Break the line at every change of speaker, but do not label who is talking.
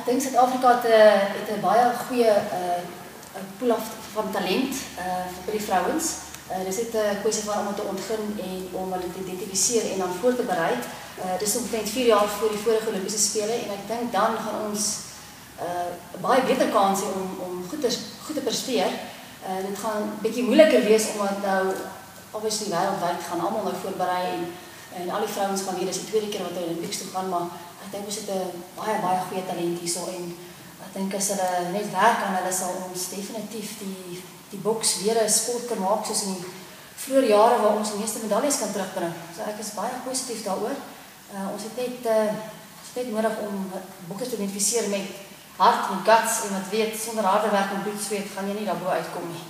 Ek dink Suid-Afrika het 'n baie goeie pool van talent vir die vrouens. Dis net 'n kwessie van om te ontgin en om hulle te identifiseer en dan voor te berei. Dis omtrent 4 jaar voor die vorige Olimpiese Spele en ek dink dan gaan ons 'n baie beter kans hê om goed te presteer. Dit gaan 'n bietjie moeiliker wees omdat nou obviously wêreldwyd gaan almal nou voorberei en al die vrouens gaan weer dis die tweede keer wat hulle Olimpieks toe gaan, maar ek dink ons het 'n baie goeie talent hierso en ek dink as hulle net werk aan hulle sal ons definitief die boks weer 'n sport kan maak soos in die vroeë jare waar ons die meeste medaljes kan terugbring. So ek is baie positief daaroor. Ons het net nodig om bokkers te identifiseer met hart en guts en wat weet sonder harde werk en bloed, sweet gaan jy nie daarbo uitkom nie.